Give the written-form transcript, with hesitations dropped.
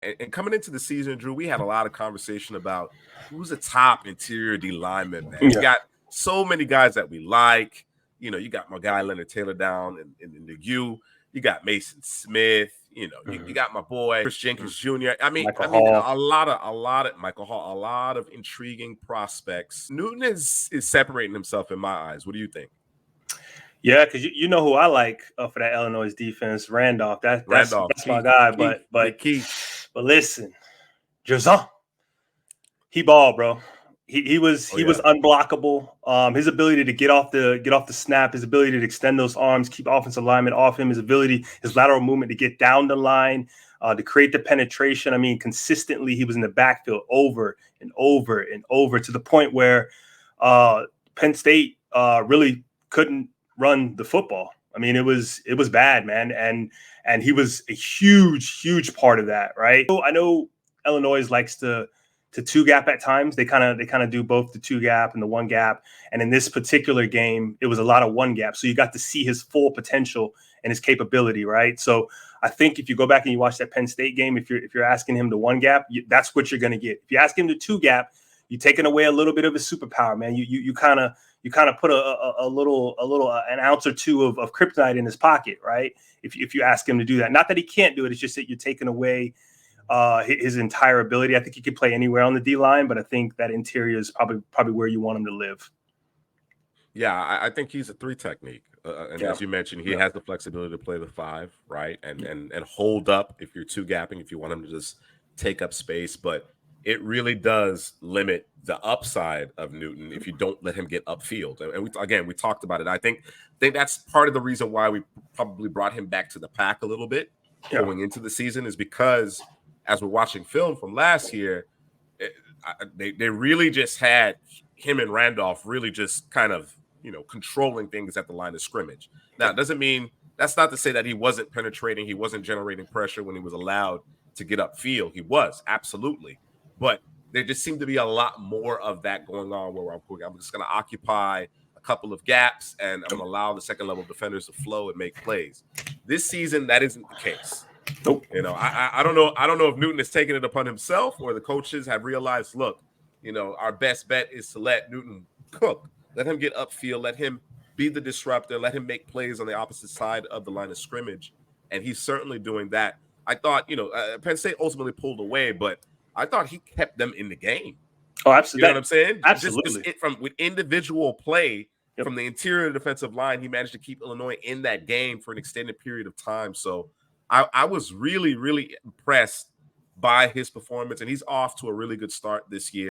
And coming into the season, Drew, we had a lot of conversation about who's the top interior D lineman, man. We got so many guys that we like. You know, you got my guy Leonard Taylor down in the U. You got Mason Smith. You know, you got my boy Chris Jenkins Jr. I mean, a lot of Michael Hall, a lot of intriguing prospects. Newton is separating himself in my eyes. What do you think? Yeah, because you know who I like for that Illinois defense, Randolph. That's my guy. But listen, Jer'Zhan, he balled, bro. He was unblockable. His ability to get off the snap, his ability to extend those arms, keep offensive linemen off him, his lateral movement to get down the line, to create the penetration. I mean, consistently he was in the backfield over and over and over to the point where Penn State really couldn't run the football. I mean, it was bad, man. And he was a huge part of that, right? So I know Illinois likes to two gap at times. They kind of do both the two gap and the one gap. And in this particular game, it was a lot of one gap. So you got to see his full potential and his capability, right? So I think if you go back and you watch that Penn State game, if you're asking him to one gap, that's what you're going to get. If you ask him to two gap, you're taking away a little bit of his superpower, man. You kind of put an ounce or two of kryptonite in his pocket, right? If you ask him to do that, not that he can't do it, it's just that you're taking away his entire ability. I think he could play anywhere on the D line, but I think that interior is probably where you want him to live. Yeah, I think he's a 3 technique, and as you mentioned, he has the flexibility to play the 5, right, and hold up if you're two gapping, if you want him to just take up space, but it really does limit the upside of Newton if you don't let him get upfield. And we talked about it. I think that's part of the reason why we probably brought him back to the pack a little bit going into the season, is because as we're watching film from last year, they really just had him and Randolph really just kind of, controlling things at the line of scrimmage. Now, it doesn't mean, that's not to say that he wasn't penetrating, he wasn't generating pressure when he was allowed to get upfield. He was, absolutely. But there just seemed to be a lot more of that going on where I'm just going to occupy a couple of gaps and I'm going to allow the second level defenders to flow and make plays. This season, that isn't the case. Nope. I don't know. I don't know if Newton has taken it upon himself or the coaches have realized, look, our best bet is to let Newton cook, let him get upfield, let him be the disruptor, let him make plays on the opposite side of the line of scrimmage. And he's certainly doing that. I thought, Penn State ultimately pulled away, but I thought he kept them in the game. Oh, absolutely. You know what I'm saying? Absolutely. With individual play from the interior defensive line, he managed to keep Illinois in that game for an extended period of time. So I was really, really impressed by his performance, and he's off to a really good start this year.